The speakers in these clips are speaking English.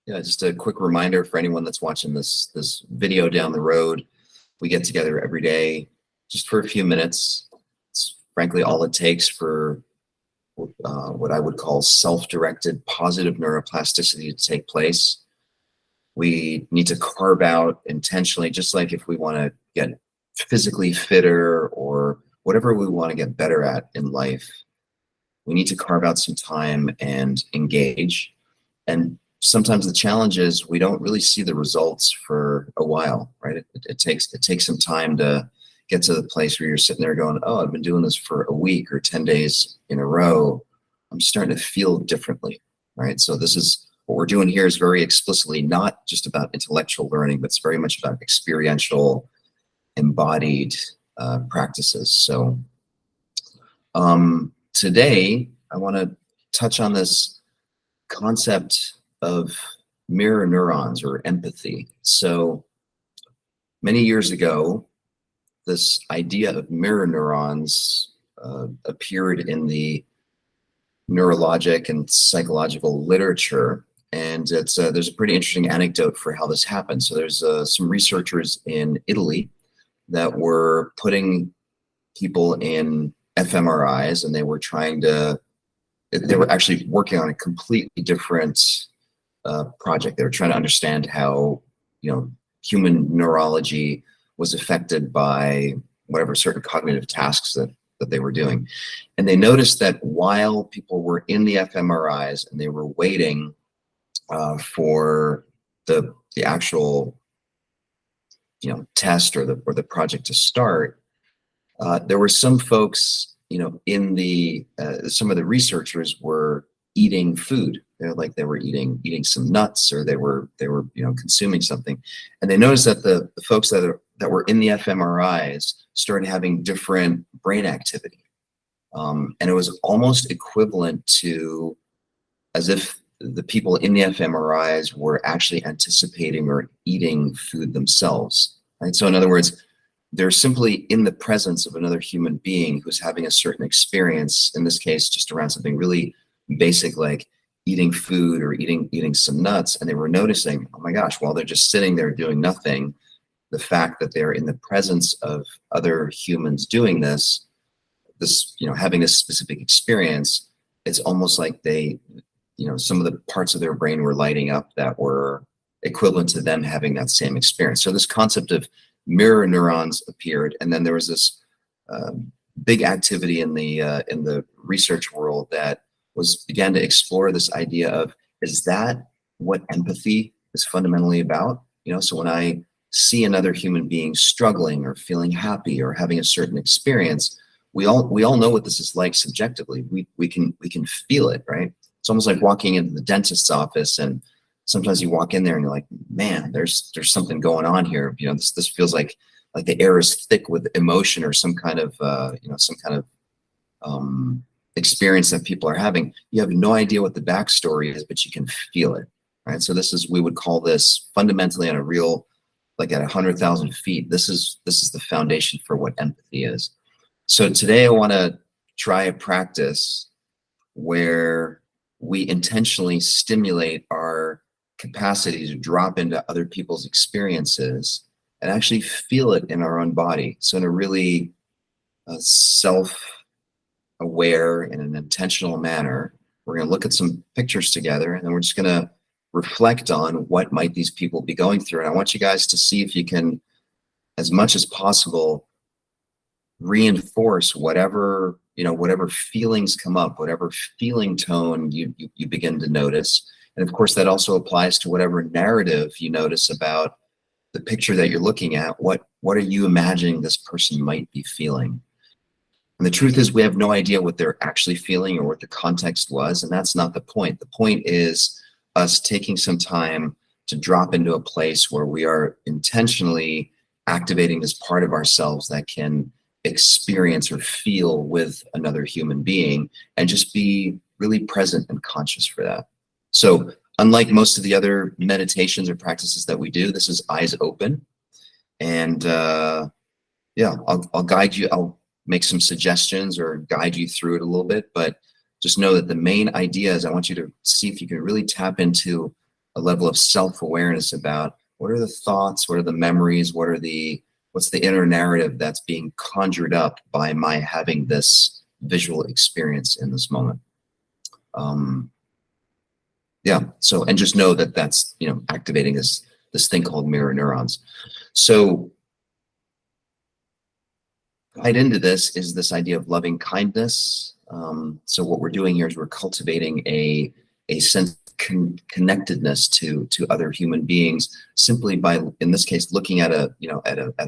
Yeah, just a quick reminder for anyone that's watching this video down the road. We get together every day just for a few minutes. It's frankly all it takes for what I would call self-directed positive neuroplasticity to take place. We need to carve out intentionally, just like if we want to get physically fitter or whatever we want to get better at in life, we need to carve out some time and engage. And sometimes the challenge is we don't really see the results for a while, right? It takes some time to get to the place where you're sitting there going, oh, I've been doing this for a week or 10 days in a row. I'm starting to feel differently, right? So this is what we're doing here is very explicitly not just about intellectual learning, but it's very much about experiential, embodied practices. So today I want to touch on this concept of mirror neurons or empathy. So many years ago, this idea of mirror neurons appeared in the neurologic and psychological literature. And it's there's a pretty interesting anecdote for how this happened. So there's some researchers in Italy that were putting people in fMRIs, and they were actually working on a completely different project. They were trying to understand how, human neurology was affected by whatever certain cognitive tasks that they were doing. And they noticed that while people were in the fMRIs and they were waiting for the actual test or the project to start, there were some folks in the some of the researchers were eating food. They were eating some nuts, or they were consuming something, and they noticed that the folks that were in the fMRIs started having different brain activity, and it was almost equivalent to as if the people in the fMRIs were actually anticipating or eating food themselves, right? So in other words, they're simply in the presence of another human being who's having a certain experience, in this case just around something really basic like eating food or eating some nuts, and they were noticing, oh my gosh, while they're just sitting there doing nothing, the fact that they're in the presence of other humans doing this having this specific experience, it's almost like they some of the parts of their brain were lighting up that were equivalent to them having that same experience. So this concept of mirror neurons appeared, and then there was this big activity in the research world that began to explore this idea of, is that what empathy is fundamentally about? So when I see another human being struggling or feeling happy or having a certain experience, we all know what this is like subjectively. We can feel it, right? It's almost like walking into the dentist's office, and sometimes you walk in there and you're like, man, there's something going on here. This feels like the air is thick with emotion or some kind of experience that people are having. You have no idea what the backstory is, but you can feel it, right? So we would call this fundamentally on a real, like at 100,000 feet, this is the foundation for what empathy is. So today I want to try a practice where we intentionally stimulate our capacity to drop into other people's experiences and actually feel it in our own body. So in a really self-aware and an intentional manner, we're going to look at some pictures together, and then we're just going to reflect on what might these people be going through. And I want you guys to see if you can, as much as possible, reinforce whatever feelings come up, whatever feeling tone you begin to notice. And of course, that also applies to whatever narrative you notice about the picture that you're looking at. What are you imagining this person might be feeling? And the truth is, we have no idea what they're actually feeling or what the context was, and that's not the point. The point is us taking some time to drop into a place where we are intentionally activating this part of ourselves that can experience or feel with another human being, and just be really present and conscious for that. So unlike most of the other meditations or practices that we do, this is eyes open. And yeah, I'll guide you. I'll make some suggestions or guide you through it a little bit, but just know that the main idea is I want you to see if you can really tap into a level of self-awareness about what are the thoughts, what are the memories, what's the inner narrative that's being conjured up by my having this visual experience in this moment. Yeah, so, and just know that that's, activating this thing called mirror neurons. So right into this is this idea of loving kindness. So what we're doing here is we're cultivating a sense of connectedness to other human beings simply by, in this case, looking at a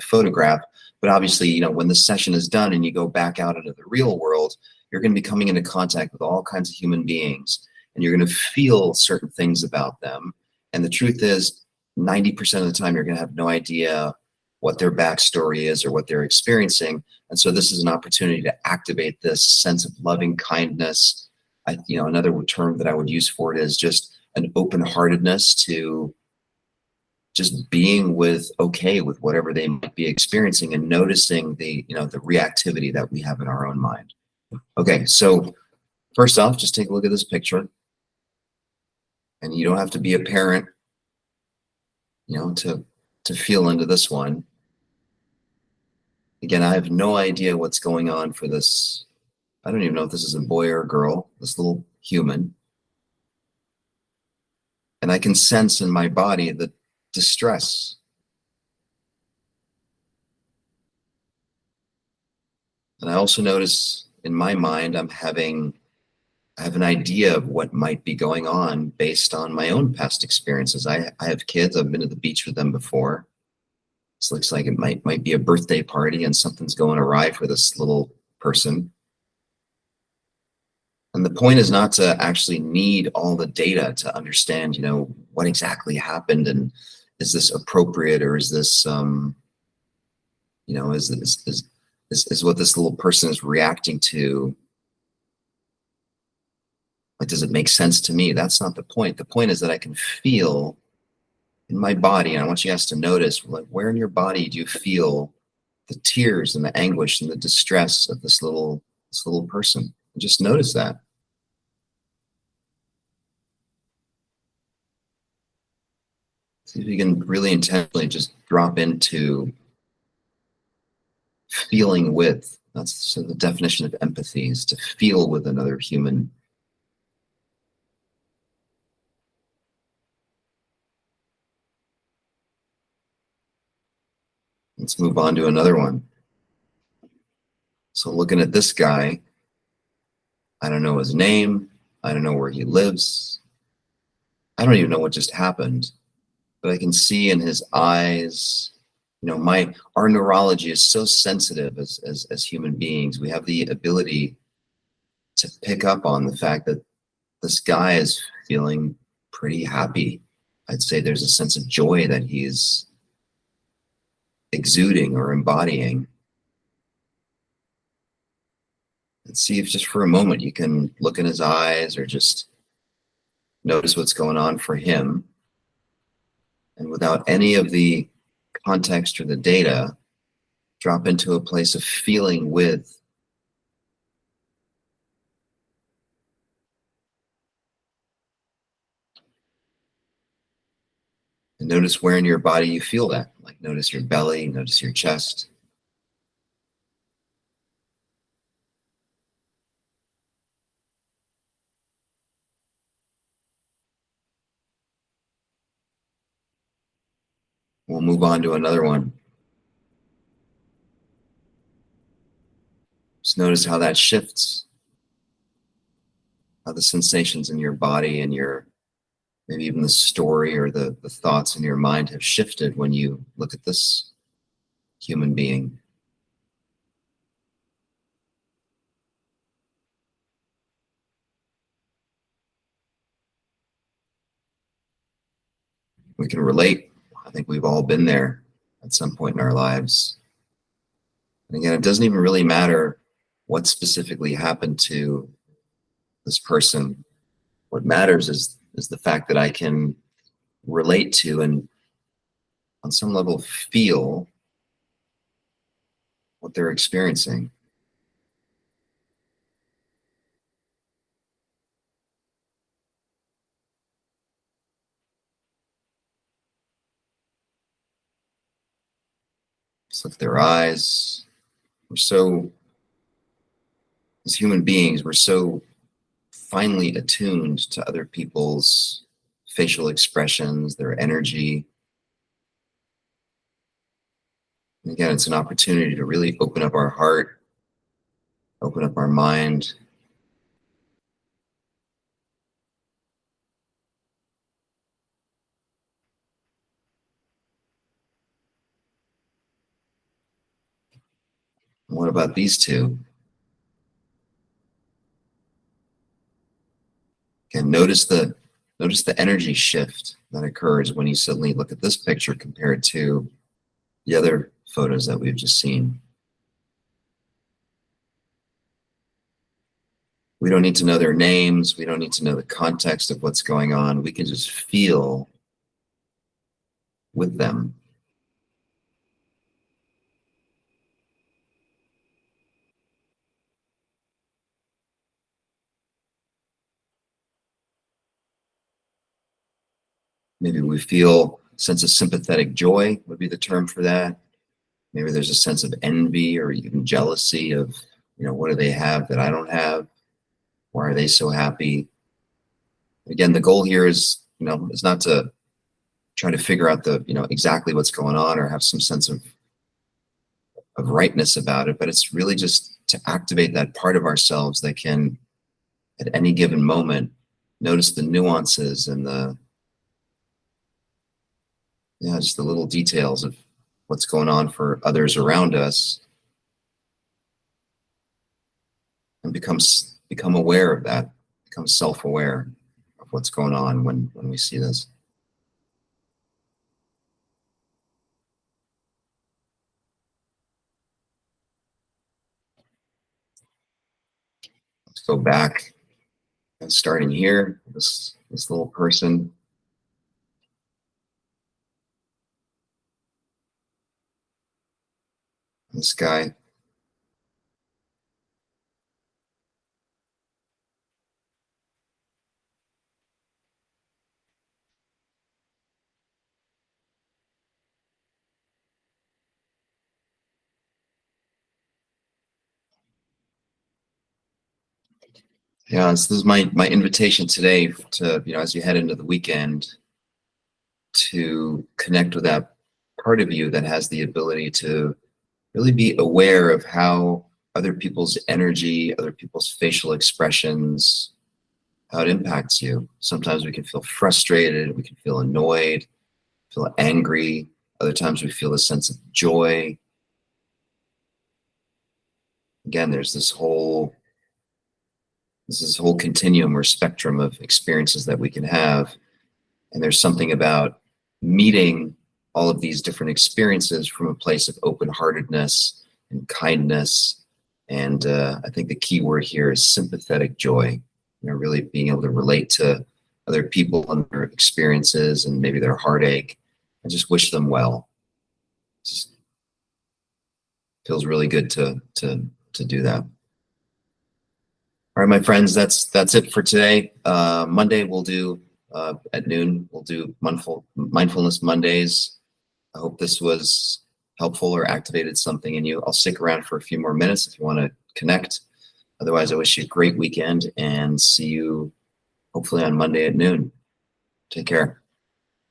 photograph. But obviously, when this session is done and you go back out into the real world, you're going to be coming into contact with all kinds of human beings, and you're going to feel certain things about them. And the truth is, 90% of the time, you're going to have no idea what their backstory is or what they're experiencing. And so this is an opportunity to activate this sense of loving kindness. Another term that I would use for it is just an open-heartedness to just being okay with whatever they might be experiencing and noticing the reactivity that we have in our own mind. Okay, so first off, just take a look at this picture. And you don't have to be a parent, to feel into this one. Again, I have no idea what's going on for this. I don't even know if this is a boy or a girl, this little human. And I can sense in my body the distress. And I also notice in my mind, I have an idea of what might be going on based on my own past experiences. I have kids. I've been to the beach with them before. This looks like it might be a birthday party and something's going awry for this little person. And the point is not to actually need all the data to understand, what exactly happened and is this appropriate, or is this, is what this little person is reacting to, like, does it make sense to me? That's not the point. The point is that I can feel in my body, and I want you guys to notice, like, where in your body do you feel the tears and the anguish and the distress of this little person? And just notice that. See if you can really intentionally just drop into feeling with. That's the definition of empathy, is to feel with another human. Let's move on to another one. So looking at this guy, I don't know his name. I don't know where he lives. I don't even know what just happened, but I can see in his eyes, our neurology is so sensitive as human beings. We have the ability to pick up on the fact that this guy is feeling pretty happy. I'd say there's a sense of joy that he's exuding or embodying. And see if just for a moment you can look in his eyes or just notice what's going on for him. And without any of the context or the data, drop into a place of feeling with. And notice where in your body you feel that. Like, notice your belly, notice your chest. We'll move on to another one. Just notice how that shifts, how the sensations in your body and maybe even the story or the thoughts in your mind have shifted when you look at this human being. We can relate. I think we've all been there at some point in our lives. And again, it doesn't even really matter what specifically happened to this person. What matters is the fact that I can relate to and on some level feel what they're experiencing. Just look at their eyes. We're so, as human beings, we're so finely attuned to other people's facial expressions, their energy. And again, it's an opportunity to really open up our heart, open up our mind. And what about these two? Again, notice the energy shift that occurs when you suddenly look at this picture compared to the other photos that we've just seen. We don't need to know their names. We don't need to know the context of what's going on. We can just feel with them. Maybe we feel a sense of sympathetic joy would be the term for that. Maybe there's a sense of envy or even jealousy of, what do they have that I don't have? Why are they so happy? Again, the goal here is not to try to figure out exactly what's going on or have some sense of rightness about it, but it's really just to activate that part of ourselves that can, at any given moment, notice the nuances and just the little details of what's going on for others around us, and become aware of that, become self-aware of what's going on when we see this. Let's go back and starting here, this little person. This guy. Yeah, this is my invitation today to, as you head into the weekend, to connect with that part of you that has the ability to really be aware of how other people's energy, other people's facial expressions, how it impacts you. Sometimes we can feel frustrated, we can feel annoyed, feel angry. Other times we feel a sense of joy. Again, there's this whole continuum or spectrum of experiences that we can have. And there's something about meeting all of these different experiences from a place of open-heartedness and kindness. And I think the key word here is sympathetic joy. Really being able to relate to other people and their experiences and maybe their heartache, and just wish them well. It just feels really good to do that. All right, my friends, that's it for today. Monday we'll do at noon. We'll do mindfulness Mondays. I hope this was helpful or activated something in you. I'll stick around for a few more minutes if you want to connect. Otherwise, I wish you a great weekend and see you hopefully on Monday at noon. Take care.